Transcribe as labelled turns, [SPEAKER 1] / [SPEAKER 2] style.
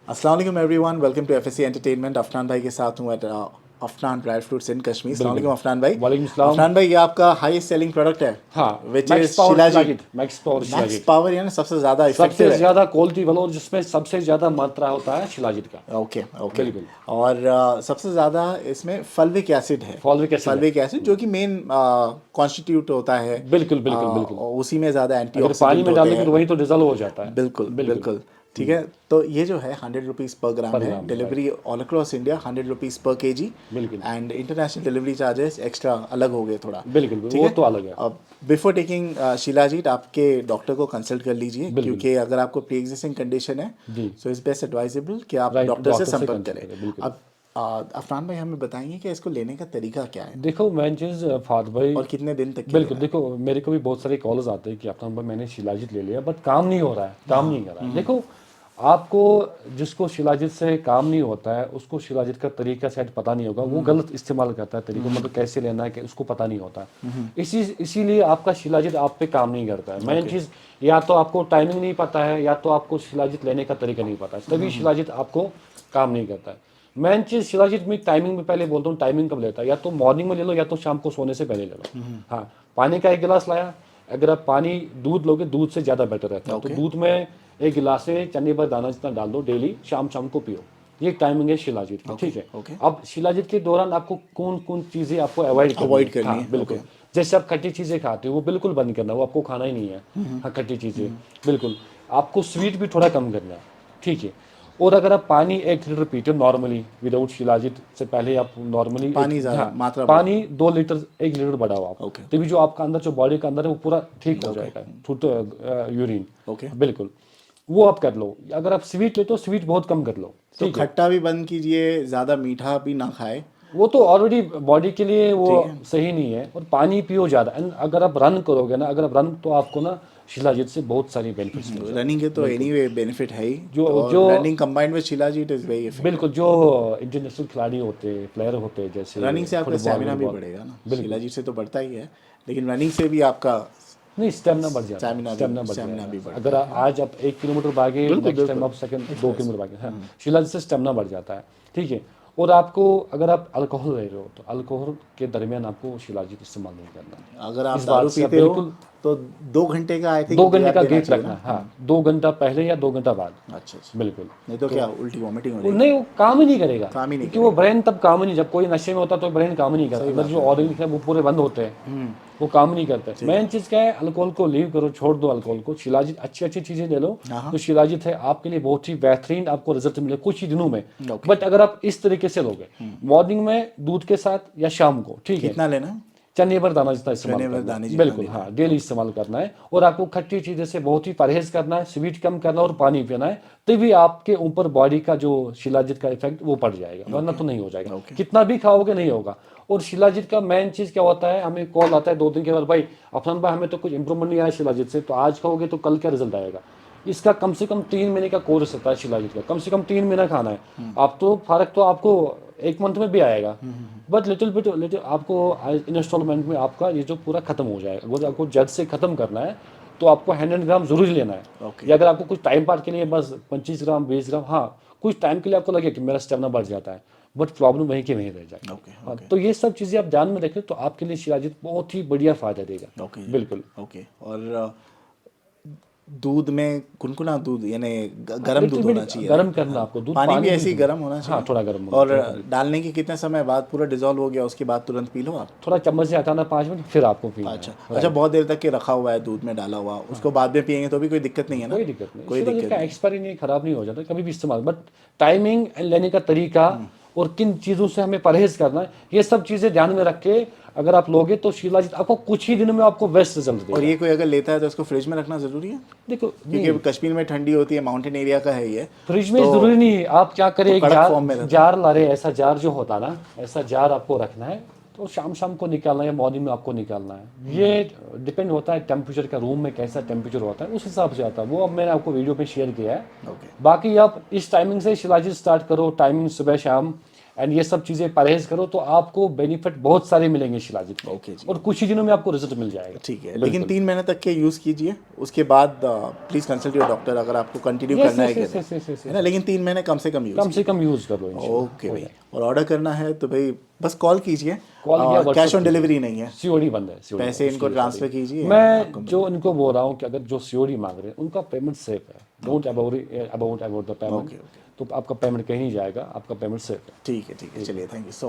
[SPEAKER 1] अस्सलाम वालेकुम everyone, welcome to FSC entertainment. Afnan भाई के साथ हूँ at Afnan dry fruits in Kashmir. अस्सलाम
[SPEAKER 2] बिल्कुल।
[SPEAKER 1] वालेकुम अफनान भाई।
[SPEAKER 2] वालेकुम सलाम।
[SPEAKER 1] अफनान भाई, ये आपका हाईएस्ट सेलिंग प्रोडक्ट है
[SPEAKER 2] हाँ,
[SPEAKER 1] which is
[SPEAKER 2] max power
[SPEAKER 1] shilajit.
[SPEAKER 2] Shilajit, max power
[SPEAKER 1] max
[SPEAKER 2] shilajit.
[SPEAKER 1] Power यानी सबसे ज़्यादा
[SPEAKER 2] सबसे
[SPEAKER 1] इफेक्टिव है।
[SPEAKER 2] ज्यादा क्वालिटी वाला और जिसमें सबसे ज्यादा मात्रा होता है शिलाजीत का।
[SPEAKER 1] Okay okay.
[SPEAKER 2] बिल्कुल।
[SPEAKER 1] और सबसे ज़्यादा इसमें फल्विक एसिड है।
[SPEAKER 2] फॉलोइक एसिड है।
[SPEAKER 1] फल्विक एसिड जो कि मेन कॉन्स्टिट्यूट होता है।
[SPEAKER 2] बिल्कुल बिल्कुल बिल्कुल।
[SPEAKER 1] उसी में ज़्यादा
[SPEAKER 2] अगर पानी
[SPEAKER 1] एंटीऑक्सीडेंट
[SPEAKER 2] में
[SPEAKER 1] होते
[SPEAKER 2] डालेंगे
[SPEAKER 1] हैं।
[SPEAKER 2] तो वही तो डिजोल्व हो जाता है।
[SPEAKER 1] बिल्कुल
[SPEAKER 2] बिल्कुल।
[SPEAKER 1] बिल्कुल। ठीक है, तो ये जो है 100 रुपीज़ पर ग्राम
[SPEAKER 2] पर
[SPEAKER 1] है।
[SPEAKER 2] Gram, right.
[SPEAKER 1] Delivery all across India 100 rupees per KG.
[SPEAKER 2] बिल्कुल
[SPEAKER 1] and international delivery charges extra अलग हो गए थोड़ा।
[SPEAKER 2] बिल्कुल
[SPEAKER 1] ठीक
[SPEAKER 2] वो
[SPEAKER 1] है।
[SPEAKER 2] तो अलग है।
[SPEAKER 1] अब बिफोर टेकिंग शिलाजीत आपके डॉक्टर को कंसल्ट कर लीजिए,
[SPEAKER 2] बिल्कुल
[SPEAKER 1] क्योंकि अगर आपको प्री एग्जिस्टिंग कंडीशन है
[SPEAKER 2] जी।
[SPEAKER 1] सो इट्स बेस्ट एडवाइजेबल कि आप
[SPEAKER 2] राइट,
[SPEAKER 1] डॉक्टर से
[SPEAKER 2] डॉक्टर से
[SPEAKER 1] संपर्क
[SPEAKER 2] कंसल्ट
[SPEAKER 1] करें।
[SPEAKER 2] करें। बिल्कुल।
[SPEAKER 1] अब अफनान भाई हमें बताइए कि इसको लेने का तरीका क्या है
[SPEAKER 2] देखो मेन चीज़ फात भाई।
[SPEAKER 1] और कितने दिन तक के
[SPEAKER 2] बिल्कुल,
[SPEAKER 1] लेना है।
[SPEAKER 2] देखो मेरे को भी बहुत सारे कॉल्स आते हैं कि अपना भाई मैंने शिलाजीत ले लिया बट काम नहीं हो रहा है, काम नहीं कर रहा है। देखो आपको जिसको शिलाजीत से काम नहीं होता है उसको शिलाजीत का तरीका शायद पता नहीं होगा, वो गलत इस्तेमाल करता है तरीका, मतलब कैसे लेना है कि उसको पता नहीं होता है। इसीलिए आपका शिलाजीत आप पे काम नहीं करता है। Main
[SPEAKER 1] okay.
[SPEAKER 2] चीज़ या तो आपको टाइमिंग नहीं पता है या तो आपको शिलाजीत लेने का तरीका नहीं पता है, तभी शिलाजीत आपको काम नहीं करता है। मेन चीज़ शिलाजीत में टाइमिंग में पहले बोलता हूँ, टाइमिंग कब लेता है, या तो मॉर्निंग में ले लो या तो शाम को सोने से पहले ले लो। हाँ, पानी का 1 गिलास लाया, अगर आप पानी दूध लोगे दूध से ज़्यादा बेटर रहता है, तो
[SPEAKER 1] ओके।
[SPEAKER 2] दूध में 1 गिलास से चने भर दाना जितना डाल दो, डेली शाम शाम को पियो। ये टाइमिंग है शिलाजीत की,
[SPEAKER 1] ओके
[SPEAKER 2] ठीक है।
[SPEAKER 1] ओके।
[SPEAKER 2] अब शिलाजीत के दौरान आपको कौन कौन चीज़ें आपको अवॉइड करनी
[SPEAKER 1] अवॉइड
[SPEAKER 2] है।
[SPEAKER 1] करनी
[SPEAKER 2] हाँ
[SPEAKER 1] है। ओके।
[SPEAKER 2] बिल्कुल। जैसे आप खट्टी चीज़ें खाते हो वो बिल्कुल बंद करना, वो आपको खाना ही नहीं है। हाँ, खट्टी चीज़ें बिल्कुल। आपको स्वीट भी थोड़ा कम करना है, ठीक है। और अगर आप पानी 1 लीटर पीते हो नॉर्मली विदाउट शिलाजीत से पहले, आप नॉर्मली
[SPEAKER 1] पानी ज़्यादा
[SPEAKER 2] हाँ,
[SPEAKER 1] मात्रा बढ़ाओ।
[SPEAKER 2] पानी 2 लीटर 1 लीटर बढ़ाओ आप,
[SPEAKER 1] ओके
[SPEAKER 2] तभी जो आपका अंदर जो बॉडी का अंदर है वो पूरा ठीक हो
[SPEAKER 1] ओके
[SPEAKER 2] जाएगा, थूट यूरिन।
[SPEAKER 1] ओके।
[SPEAKER 2] बिल्कुल, वो आप कर लो। अगर आप स्वीट लेते हो स्वीट बहुत कम कर लो,
[SPEAKER 1] तो
[SPEAKER 2] ठीक है।
[SPEAKER 1] खट्टा भी बंद कीजिए, ज़्यादा मीठा भी ना खाए।
[SPEAKER 2] वो तो ऑलरेडी बॉडी के लिए वो
[SPEAKER 1] ठीक है।
[SPEAKER 2] सही नहीं है। और पानी पियो ज़्यादा, एंड अगर आप रन करोगे ना, अगर आप रन, तो आपको ना शिलाजीत से बहुत सारी बेनिफिट्स मिल जाएंगे।
[SPEAKER 1] रनिंग के तो
[SPEAKER 2] बिल्कुल।
[SPEAKER 1] एनीवे बेनिफिट है ही।
[SPEAKER 2] जो
[SPEAKER 1] तो
[SPEAKER 2] जो
[SPEAKER 1] और running combined with shilajit is very effective.
[SPEAKER 2] बिल्कुल, जो इंटरनेशनल खिलाड़ी होते हैं, प्लेयर होते हैं, जैसे
[SPEAKER 1] रनिंग से आपका
[SPEAKER 2] फुटबॉल
[SPEAKER 1] स्टेमिना भी
[SPEAKER 2] वुटबॉल।
[SPEAKER 1] बढ़ेगा ना,
[SPEAKER 2] बिल्कुल।
[SPEAKER 1] शिलाजीत से तो बढ़ता ही है, लेकिन रनिंग से भी आपका
[SPEAKER 2] नहीं, स्टेमिना बढ़ जाता है, स्टेमिना बढ़
[SPEAKER 1] स्टेमिना
[SPEAKER 2] जाएगा।
[SPEAKER 1] भी बढ़ता
[SPEAKER 2] अगर
[SPEAKER 1] है।
[SPEAKER 2] आज आप 1 किलोमीटर भागे,
[SPEAKER 1] बिल्कुल
[SPEAKER 2] नेक्स्ट टाइम
[SPEAKER 1] बिल्कुल।
[SPEAKER 2] आप सेकंड दो
[SPEAKER 1] एक्सप्रेस।
[SPEAKER 2] किलोमीटर भागे, हाँ, शिलाजीत से स्टेमिना बढ़ जाता है, ठीक है। और आपको अगर आप अल्कोहल ले रहे हो तो अल्कोहल के दरमियान आपको शिलाजीत इस्तेमाल नहीं करना है।
[SPEAKER 1] अगर आप
[SPEAKER 2] इस
[SPEAKER 1] दारू
[SPEAKER 2] बात से आप
[SPEAKER 1] पीते हो
[SPEAKER 2] बिल्कुल
[SPEAKER 1] तो 2 घंटे का आई
[SPEAKER 2] दो
[SPEAKER 1] थिंक
[SPEAKER 2] घंटे
[SPEAKER 1] गैप
[SPEAKER 2] का
[SPEAKER 1] देना
[SPEAKER 2] गैप
[SPEAKER 1] चाहिए
[SPEAKER 2] रखना
[SPEAKER 1] ना।
[SPEAKER 2] है, हाँ, 2 घंटा पहले या 2 घंटा बाद।
[SPEAKER 1] अच्छा अच्छा।
[SPEAKER 2] बिल्कुल।
[SPEAKER 1] नहीं तो
[SPEAKER 2] तो
[SPEAKER 1] क्या उल्टी वॉमिटिंग हो
[SPEAKER 2] वो
[SPEAKER 1] जाएगी।
[SPEAKER 2] नहीं, वो काम ही नहीं करेगा,
[SPEAKER 1] काम ही नहीं
[SPEAKER 2] क्योंकि वो
[SPEAKER 1] करेगा।
[SPEAKER 2] ब्रेन तब काम ही नहीं, जब कोई नशे में होता है तो ब्रेन काम ही नहीं करता,
[SPEAKER 1] सही
[SPEAKER 2] अंदर
[SPEAKER 1] बात
[SPEAKER 2] जो
[SPEAKER 1] है।
[SPEAKER 2] ऑर्गन है वो पूरे बंद होते हैं, वो काम ही नहीं करते।
[SPEAKER 1] ठीक
[SPEAKER 2] मेन
[SPEAKER 1] है।
[SPEAKER 2] चीज़ क्या है, अल्कोहल को लीव करो, छोड़ दो अल्कोहल को। शिलाजीत अच्छी अच्छी चीज़ें ले लो।
[SPEAKER 1] हाँ हाँ।
[SPEAKER 2] तो शिलाजीत है आपके लिए बहुत ही बेहतरीन, आपको रिजल्ट मिले कुछ ही दिनों में।
[SPEAKER 1] ओके।
[SPEAKER 2] बट अगर आप इस तरीके से लोगे, मॉर्निंग में दूध के साथ या शाम को, ठीक है,
[SPEAKER 1] कितना लेना है।
[SPEAKER 2] चने भर दाना जितना इस्तेमाल
[SPEAKER 1] चने में
[SPEAKER 2] करना
[SPEAKER 1] दाने
[SPEAKER 2] है,
[SPEAKER 1] जितना
[SPEAKER 2] बिल्कुल,
[SPEAKER 1] लेना
[SPEAKER 2] हाँ,
[SPEAKER 1] है।
[SPEAKER 2] डेली इस्तेमाल करना है। और आपको खट्टी चीज़ें से बहुत ही परहेज करना है, स्वीट कम करना है और पानी पीना है, तभी आपके ऊपर बॉडी का जो शिलाजीत का इफेक्ट वो पड़ जाएगा, वरना
[SPEAKER 1] ओके
[SPEAKER 2] तो नहीं हो जाएगा।
[SPEAKER 1] ओके।
[SPEAKER 2] कितना भी खाओगे नहीं होगा। और शिलाजीत का मेन चीज़ क्या होता है, हमें कॉल आता है 2 दिन के बाद, भाई अफनान भाई हमें तो कुछ इंप्रूवमेंट नहीं आया शिलाजीत से, तो आज खाओगे तो कल क्या रिजल्ट आएगा। इसका कम से कम 3 महीने का कोर्स होता है शिलाजीत का, कम से कम 3 महीना खाना है। आप तो फर्क तो आपको 1 मंथ में भी आएगा, बट लिटिल बिट लिटिल आपको इंस्टॉलमेंट में आपका ये जो पूरा खत्म हो जाएगा। अगर आपको जड़ से खत्म करना है तो आपको 100 ग्राम जरूर लेना है।
[SPEAKER 1] ओके
[SPEAKER 2] या अगर आपको कुछ टाइम पास के लिए बस 25 ग्राम 20 ग्राम, हाँ, कुछ टाइम के लिए आपको लगे कि मेरा स्टेमिना बढ़ जाता है, बट प्रॉब्लम वहीं के वहीं रह जाएगी।
[SPEAKER 1] ओके
[SPEAKER 2] हाँ,
[SPEAKER 1] ओके
[SPEAKER 2] तो ये सब चीज़ें आप ध्यान में रखें तो आपके लिए शिलाजीत बहुत ही बढ़िया फायदा देगा।
[SPEAKER 1] ओके।
[SPEAKER 2] बिल्कुल।
[SPEAKER 1] ओके। और दूध में कुनकुना दूध यानी गर्म
[SPEAKER 2] लिटिल
[SPEAKER 1] दूध
[SPEAKER 2] बिट
[SPEAKER 1] होना चाहिए,
[SPEAKER 2] गर्म
[SPEAKER 1] राइट।
[SPEAKER 2] करना
[SPEAKER 1] हाँ।
[SPEAKER 2] आपको दूध,
[SPEAKER 1] पानी भी
[SPEAKER 2] पानी
[SPEAKER 1] ऐसे ही
[SPEAKER 2] बिल्कुल।
[SPEAKER 1] गर्म होना
[SPEAKER 2] हाँ,
[SPEAKER 1] चाहिए।
[SPEAKER 2] थोड़ा गर्म होना
[SPEAKER 1] और
[SPEAKER 2] चाहिए पानी।
[SPEAKER 1] डालने के कितने समय बाद पूरा डिजॉल्व हो गया उसके बाद तुरंत पी लो आप।
[SPEAKER 2] थोड़ा चम्मच से हटाना 5 मिनट, फिर आपको पीना है,
[SPEAKER 1] अच्छा अच्छा।
[SPEAKER 2] राइट।
[SPEAKER 1] बहुत देर तक के रखा हुआ है दूध में डाला हुआ, उसको बाद में पियेंगे तो भी कोई दिक्कत नहीं है ना।
[SPEAKER 2] कोई दिक्कत नहीं,
[SPEAKER 1] कोई
[SPEAKER 2] शिलाजीत
[SPEAKER 1] दिक्कत
[SPEAKER 2] का
[SPEAKER 1] नहीं है।
[SPEAKER 2] एक्सपायरी नहीं, खराब नहीं हो जाता, कभी भी इस्तेमाल। बट टाइमिंग लेने का तरीका और किन चीज़ों से हमें परहेज करना है, ये सब चीज़ें ध्यान में रख के अगर आप लोगे तो शिलाजीत आपको कुछ ही दिनों में आपको बेस्ट रिजल्ट
[SPEAKER 1] और
[SPEAKER 2] देगा।
[SPEAKER 1] ये कोई अगर लेता है तो उसको फ्रिज में रखना ज़रूरी है,
[SPEAKER 2] देखो
[SPEAKER 1] क्योंकि
[SPEAKER 2] नहीं,
[SPEAKER 1] अब कश्मीर में ठंडी होती है, माउंटेन एरिया का है ये।
[SPEAKER 2] फ्रिज में
[SPEAKER 1] तो
[SPEAKER 2] जरूरी नहीं है। आप क्या करें, एक
[SPEAKER 1] कड़क
[SPEAKER 2] जार
[SPEAKER 1] फॉर्म में रहता है।
[SPEAKER 2] जार ला रहे, ऐसा जार जो होता ना, ऐसा जार आपको रखना है। तो शाम शाम को निकालना है या मॉर्निंग में आपको निकालना है, ये डिपेंड होता है टेम्परेचर का, रूम में कैसा टेम्परेचर होता है उस हिसाब से आता है वो। अब मैंने आपको वीडियो पे शेयर किया है।
[SPEAKER 1] ओके
[SPEAKER 2] बाकी आप इस टाइमिंग से शिलाजीत स्टार्ट करो, टाइमिंग सुबह शाम, एंड ये सब चीज़ें परहेज करो तो आपको बेनिफिट बहुत सारे मिलेंगे शिलाजीत में।
[SPEAKER 1] ओके जी।
[SPEAKER 2] और कुछ ही दिनों में आपको रिजल्ट मिल जाएगा।
[SPEAKER 1] ठीक है, लेकिन 3 महीने तक के यूज़ कीजिए, उसके बाद प्लीज़ कंसल्ट योर डॉक्टर अगर आपको कंटिन्यू
[SPEAKER 2] Yes,
[SPEAKER 1] करना है
[SPEAKER 2] yes,
[SPEAKER 1] कि
[SPEAKER 2] yes,
[SPEAKER 1] नहीं,
[SPEAKER 2] yes, yes, yes,
[SPEAKER 1] है ना? लेकिन 3 महीने कम से कम यूज़
[SPEAKER 2] कम से कम यूज़ कर लो इंशाल्लाह।
[SPEAKER 1] ओके भाई। और ऑर्डर करना है तो भाई बस कॉल कीजिए,
[SPEAKER 2] कॉल किया,
[SPEAKER 1] कैश
[SPEAKER 2] WhatsApp
[SPEAKER 1] ऑन डिलीवरी नहीं है,
[SPEAKER 2] सीओडी बंद है, COD
[SPEAKER 1] पैसे इनको ट्रांसफ़र कीजिए।
[SPEAKER 2] मैं जो इनको बोल रहा हूँ कि अगर जो सीओडी मांग रहे हैं उनका पेमेंट सेफ है। Don't about the payment.
[SPEAKER 1] Okay, okay.
[SPEAKER 2] तो आपका पेमेंट कहीं नहीं जाएगा, आपका पेमेंट सेफ है।
[SPEAKER 1] ठीक है, चलिए, थैंक यू सो